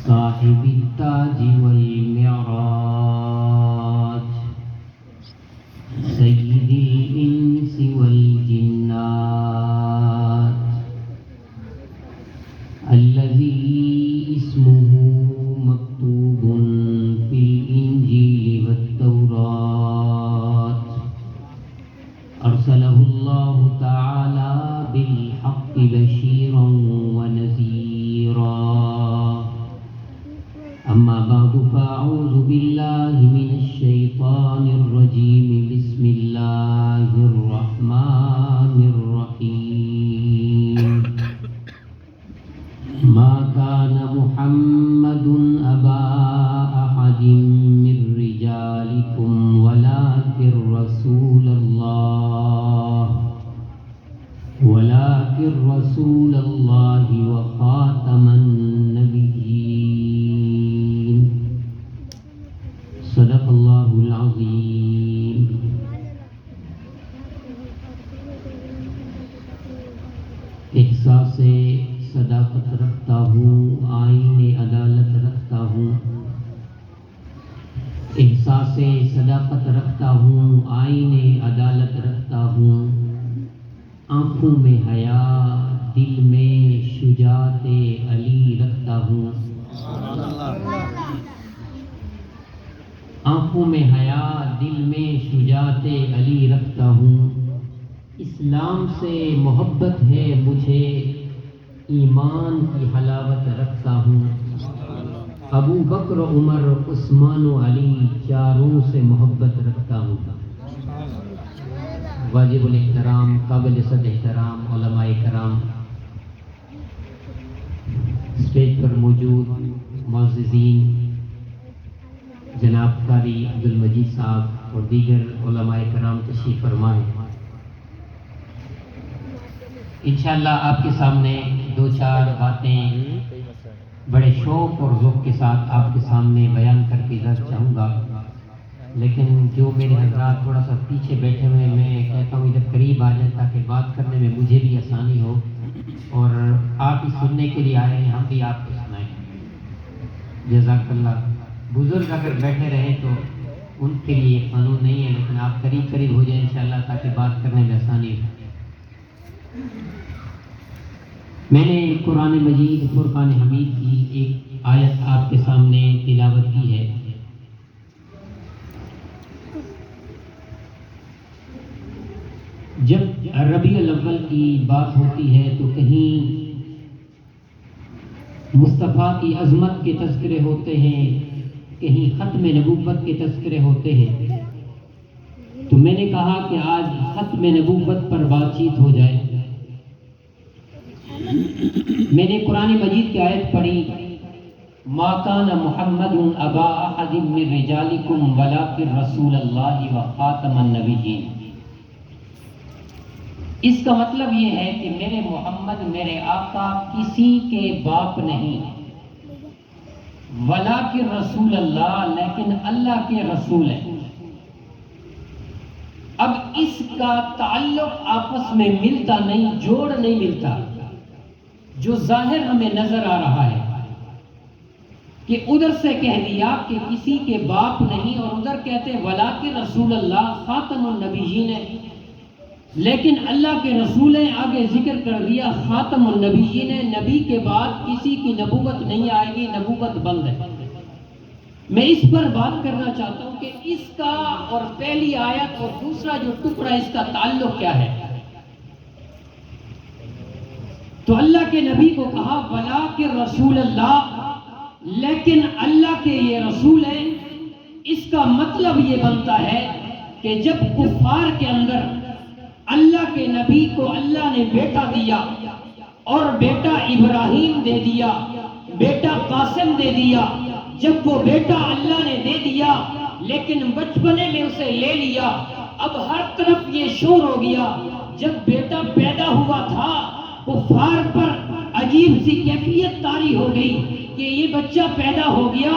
صاحب التاج والمعراج سيد الإنس والجنات الذي اسمه مكتوب في الإنجيل والتوراة أرسله الله تعالى بالحق بشيرا ونذيرا أما بعد فأعوذ بالله من الشيطان الرجيم بسم الله الرحمن الرحيم ما كان محمد أبا أحد من رجالكم ولكن رسول الله وخاتم النبيين صدق الله العظيم. احساس صداقت رکھتا ہوں، آئین عدالت رکھتا ہوں. احساس صداقت رکھتا ہوں، آئین عدالت رکھتا ہوں. آنکھوں میں حیا، دل میں شجاعت علی رکھتا ہوں. آنکھوں میں حیا، دل میں شجاعت علی رکھتا ہوں. اسلام سے محبت ہے مجھے، ایمان کی حلاوت رکھتا ہوں. ابو بکر، عمر، عثمان و علی چاروں سے محبت رکھتا ہوں. واجب الاحترام، قابل صد احترام علماء کرام، اسٹیج پر موجود معززین، جناب قاری عبدالمجید صاحب اور دیگر علماء کرام تشریف فرمائیں. انشاءاللہ آپ کے سامنے دو چار باتیں بڑے شوق اور ذوق کے ساتھ آپ کے سامنے بیان کر کے اجازت چاہوں گا، لیکن جو میرے حضرات تھوڑا سا پیچھے بیٹھے ہوئے، میں کہتا ہوں ادھر قریب آ جائیں تاکہ بات کرنے میں مجھے بھی آسانی ہو، اور آپ ہی سننے کے لیے آئے ہیں، ہم بھی آپ کو سنائیں. جزاک اللہ. بزرگ اگر بیٹھے رہیں تو ان کے لیے قانون نہیں ہے، لیکن آپ قریب قریب ہو جائیں انشاءاللہ تاکہ بات کرنے میں آسانی ہو. میں نے قرآن مجید فرقان حمید کی ایک آیت آپ کے سامنے تلاوت کی ہے. جب ربیع الاول کی بات ہوتی ہے تو کہیں مصطفیٰ کی عظمت کے تذکرے ہوتے ہیں، کہیں ختم نبوت کے تذکرے ہوتے ہیں. تو میں نے کہا کہ آج ختم نبوت پر بات چیت ہو جائے. میں نے قرآن مجید کی آیت پڑھی، ما کان محمد ابا احد من رجالکم ولکن رسول اللہ وخاتم النبیین. اس کا مطلب یہ ہے کہ میرے محمد، میرے آقا کسی کے باپ نہیں، ولیکن رسول اللہ، لیکن اللہ کے رسول ہیں. اب اس کا تعلق آپس میں ملتا نہیں، جوڑ نہیں ملتا. جو ظاہر ہمیں نظر آ رہا ہے کہ ادھر سے کہہ دیا کہ کسی کے باپ نہیں، اور ادھر کہتے ولیکن رسول اللہ خاتم النبیین ہے، لیکن اللہ کے رسول ہیں، آگے ذکر کر دیا خاتم النبیین ہے. نبی کے بعد کسی کی نبوت نہیں آئے گی، نبوت بند ہے. میں اس پر بات کرنا چاہتا ہوں کہ اس کا اور پہلی آیت اور دوسرا جو ٹکڑا، اس کا تعلق کیا ہے. تو اللہ کے نبی کو کہا ولیکن رسول اللہ، لیکن اللہ کے یہ رسول ہیں. اس کا مطلب یہ بنتا ہے کہ جب کفار کے اندر اللہ کے نبی کو اللہ نے بیٹا دیا، اور بیٹا ابراہیم دے دیا، بیٹا قاسم دے دیا. جب وہ بیٹا اللہ نے دے دیا لیکن بچپنے میں اسے لے لیا، اب ہر طرف یہ شور ہو گیا. جب بیٹا پیدا ہوا تھا کفار پر عجیب سی کیفیت طاری ہو گئی کہ یہ بچہ پیدا ہو گیا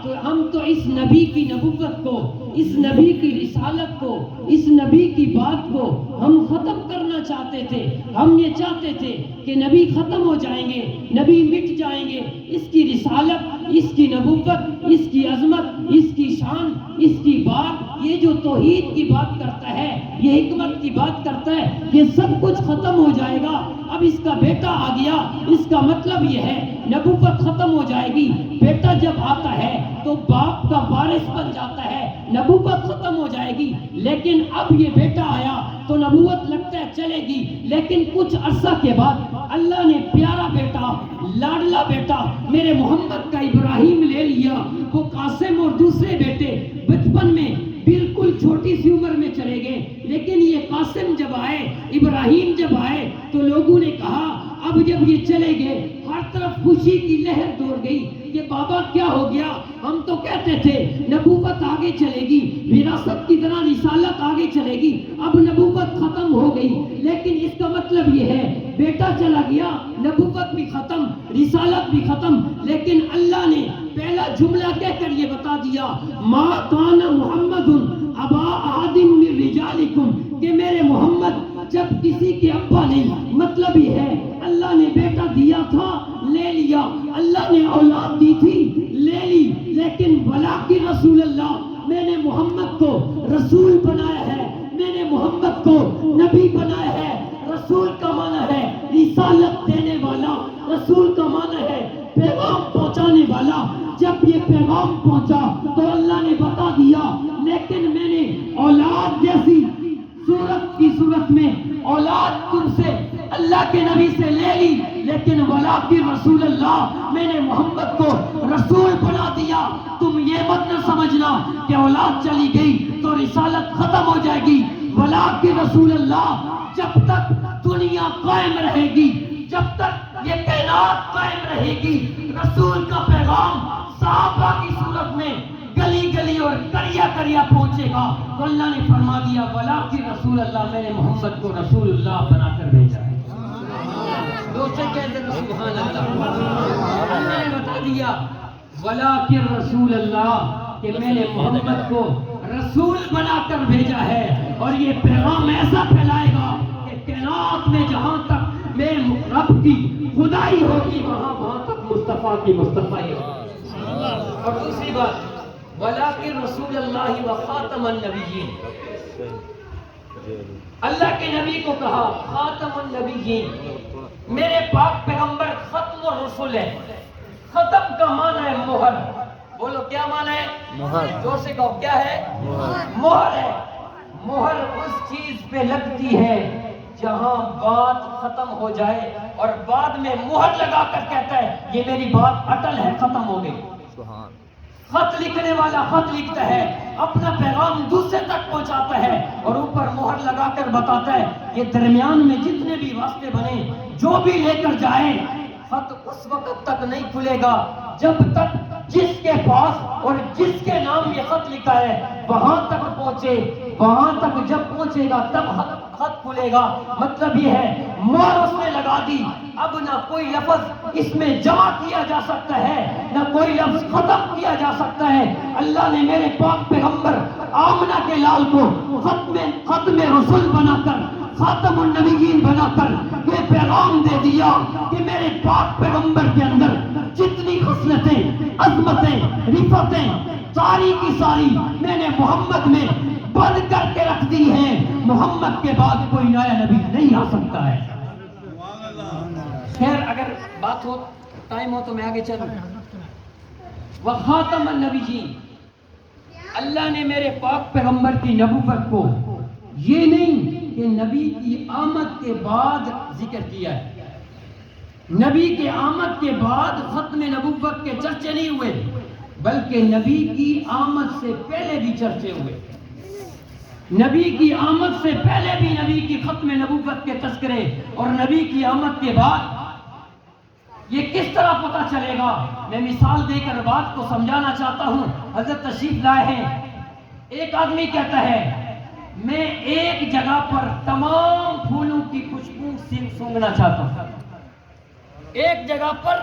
تو ہم تو اس نبی کی نبوت کو، اس نبی کی رسالت کو، اس نبی کی بات کو ہم ختم کرنا چاہتے تھے. ہم یہ چاہتے تھے کہ نبی ختم ہو جائیں گے، نبی مٹ جائیں گے، اس کی رسالت اس کی نبوت، اس کی عظمت، اس کی شان، اس کی بات، یہ جو توحید کی بات کرتا ہے، یہ حکمت کی بات کرتا ہے، یہ سب کچھ ختم ہو جائے گا۔ اب اس کا بیٹا آ گیا، اس کا مطلب یہ ہے نبوت ختم ہو جائے گی۔ بیٹا جب آتا ہے تو باپ کا وارث بن جاتا ہے، نبوت ختم ہو جائے گی۔ لیکن اب یہ بیٹا آیا تو نبوت لگتا ہے چلے گی، لیکن کچھ عرصہ کے بعد اللہ نے پیارا بیٹا، لاڈلا بیٹا میرے محمد کا ابراہیم لے لیا۔ وہ قاسم اور دوسرے بیٹے بچپن میں بالکل چھوٹی سی عمر میں چلے گئے، لیکن یہ قاسم جب آئے، ابراہیم جب آئے تو لوگوں نے کہا اب جب یہ چلے گئے ہر طرف خوشی کی لہر دوڑ گئی کہ بابا کیا ہو گیا؟ ہم تو کہتے تھے نبوت آگے چلے گی، وراثت کی طرح رسالت آگے چلے گی، اب نبوت ختم ہو گئی۔ لیکن اس کا مطلب یہ ہے بیٹا چلا گیا، نبوت بھی ختم، رسالت بھی ختم، لیکن اللہ نے پہلا جملہ کہہ کر یہ بتا دیا ما کان محمد ابا احد من رجالکم، کہ میرے محمد جب کسی کے ابا نہیں، مطلب یہ ہے اللہ نے بیٹا دیا تھا لے لیا، اللہ نے اولاد دی تھی لے لی، لیکن ولکن رسول اللہ، میں نے محمد کو رسول بنایا ہے، میں نے محمد کو نبی بنایا ہے۔ رسول کا معنی ہے رسالت دینے والا، رسول کا معنی ہے پیغام پہنچانے والا۔ جب یہ پیغام پہنچا تو اللہ نے بتا دیا لیکن میں نے اولاد جیسی صورت کی صورت میں اولاد تم سے اللہ کے نبی سے لے لی، لیکن ولکن رسول اللہ، میں نے محمد کو رسول بنا دیا۔ تم یہ مت نہ سمجھنا کہ اولاد چلی گئی تو رسالت ختم ہو جائے گی، ولکن رسول اللہ، جب تک دنیا قائم رہے گی، جب تک یہ کائنات قائم رہے گی، رسول کا پیغام صحابہ کی صورت میں گلی گلی اور کریا کریا پہنچے گا۔ تو اللہ نے فرما دیا ولکن رسول اللہ، میں نے محمد کو رسول اللہ بنا کر بھیجا ہے۔ دوسرے کہتے ہیں سبحان اللہ، اللہ نے بتا دیا ولکن رسول اللہ، کہ میں نے محمد کو رسول بنا کر بھیجا ہے، اور یہ پیغام ایسا پھیلائے گا کہ کائنات میں جہاں تک میرے رب کی خدائی ہوگی وہاں تک مصطفیٰ کی مصطفیٰ ہوگی۔ اور دوسری بات ولکن رسول اللہ و خاتم النبیین، اللہ کے نبی کو کہا خاتم النبیین، میرے پاک پیغمبر ختم الرسل ہے۔ ختم کا معنی ہے مہر، بولو کیا معنی ہے؟ مہر، زور سے کہو کیا ہے؟ مہر ہے۔ مہر اس چیز پہ لگتی ہے جہاں بات ختم ہو جائے، اور بعد میں مہر لگا کر کہتا ہے یہ میری بات اٹل ہے، ختم ہو گئی۔ خط لکھنے والا خط لکھتا ہے، اپنا پیغام دوسرے تک پہنچاتا ہے، اور اوپر مہر لگا کر بتاتا ہے یہ درمیان میں جتنے بھی واسطے بنے، جو بھی لے کر جائے، خط اس وقت تک نہیں کھلے گا جب تک جس کے پاس اور جس کے نام یہ خط لکھا ہے وہاں تک پہنچے۔ وہاں تک جب پہنچے گا تب خط کھلے گا۔ مطلب یہ ہے مہر اس نے لگا دی، اب نہ کوئی لفظ اس میں جمع کیا جا سکتا ہے، نہ کوئی لفظ ختم کیا جا سکتا ہے۔ اللہ نے میرے پاک پیغمبر آمنہ کے لال کو ختم رسول بنا کر، خاتم النبیین بنا کر یہ پیغام دے دیا کہ میرے پاک پیغمبر کے اندر جتنی خصلتیں، عظمتیں، رفتیں، ساری کی ساری میں نے محمد میں بند کر کے رکھ دی ہیں۔ محمد کے بعد کوئی نیا نبی نہیں آ سکتا ہے۔ خیر اگر بات ہو، ٹائم ہو تو میں آگے چلوں۔ وخاتم النبیین، اللہ نے میرے پاک پیغمبر کی نبوت کو یہ نہیں کہ نبی کی آمد کے بعد ذکر کیا ہے، نبی کے آمد کے بعد ختم نبوت کے چرچے نہیں ہوئے، بلکہ نبی کی آمد سے پہلے بھی چرچے ہوئے۔ نبی کی آمد سے پہلے بھی نبی کی ختم نبوت کے تذکرے، اور نبی کی آمد کے بعد یہ کس طرح پتہ چلے گا؟ میں مثال دے کر بات کو سمجھانا چاہتا ہوں۔ حضرت تشریف لائے ہیں، ایک آدمی کہتا ہے میں ایک جگہ پر تمام پھولوں کی خوشبو سونگھنا چاہتا ہوں، ایک جگہ پر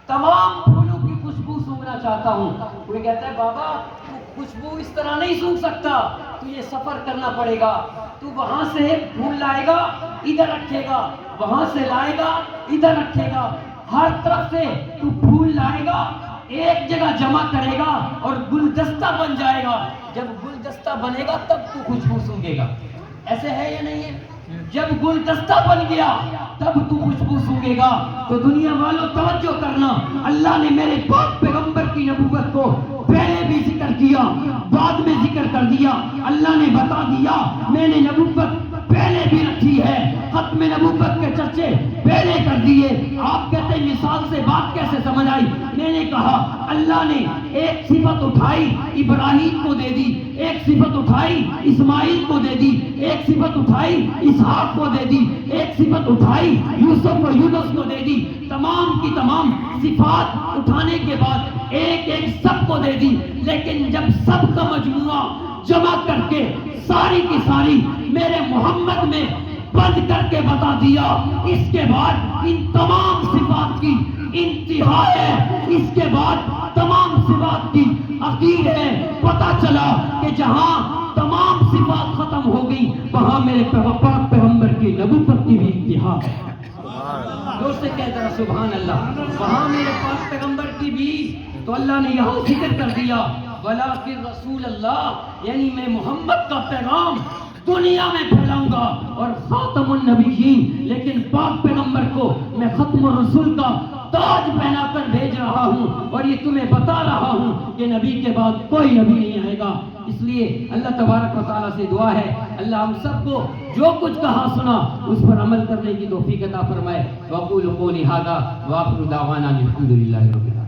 تمام پھولوں کی خوشبو سونگھنا چاہتا ہوں۔ کوئی کہتا ہے بابا تو خوشبو اس طرح نہیں سونگھ سکتا، تو یہ سفر کرنا پڑے گا، تو وہاں سے پھول لائے گا ادھر رکھے گا، وہاں سے لائے گا ادھر رکھے گا، ہر طرف سے تو پھول لائے گا ایک جگہ جمع کرے گا اور گلدستہ بن جائے گا. جب گلدستہ بنے گا تب تو خوشبو سونگے گا. ایسے ہے یا نہیں ہے؟ جب گلدستہ بن گیا تب تو خوشبو سونگے گا. تو دنیا والوں توجہ کرنا، اللہ نے میرے پاک پیغمبر کی نبوت کو پہلے بھی ذکر کیا، بعد میں ذکر کر دیا. اللہ نے بتا دیا میں نے نبوت پہلے بھی رکھی ہے، ختم نبوت کے چرچے پہلے کر دیے. آپ کہتے ہیں مثال سے بات کیسے سمجھ آئی؟ میں نے کہا اللہ نے ایک صفت اٹھائی ابراہیم کو دے دی، ایک صفت اٹھائی اسماعیل کو دے دی، ایک صفت اٹھائی اسحاق کو دے دی، ایک صفت اٹھائی یوسف و یونس کو دے دی. تمام کی تمام صفات اٹھانے کے بعد ایک ایک سب کو دے دی. لیکن جب سب کا مجموعہ جمع کر کے ساری کی ساری میرے محمد میں بند کر کے بتا دیا، اس کے بعد ان تمام صفات کی انتہا ہے، اس کے بعد تمام صفات کی اخیر ہے. پتا چلا کہ جہاں تمام صفات ختم ہو گئی وہاں میرے پاک پیغمبر کی نبوت کی بھی انتہا ہے. دوست کہتا ہے سبحان اللہ. وہاں میرے پاک پیغمبر کی بھی، تو اللہ نے یہاں ذکر کر دیا وَلَٰكِن رسول اللہ، یعنی میں محمد کا پیغام دنیا میں پھیلاؤں گا اور خاتم النبیین، لیکن پاک پیغمبر کو میں ختم الرسول کا تاج پہنا کر بھیج رہا ہوں اور یہ تمہیں بتا رہا ہوں کہ نبی کے بعد کوئی نبی نہیں آئے گا. اس لیے اللہ تبارک و تعالیٰ سے دعا ہے اللہ ہم سب کو جو کچھ کہا سنا اس پر عمل کرنے کی توفیق عطا فرمائے. وَأَقُولُ قَوْلِي هَٰذَا وَآخِرُ دَعْوَانَا الْحَمْدُ لِلَّهِ رَبِّ الْعَالَمِينَ.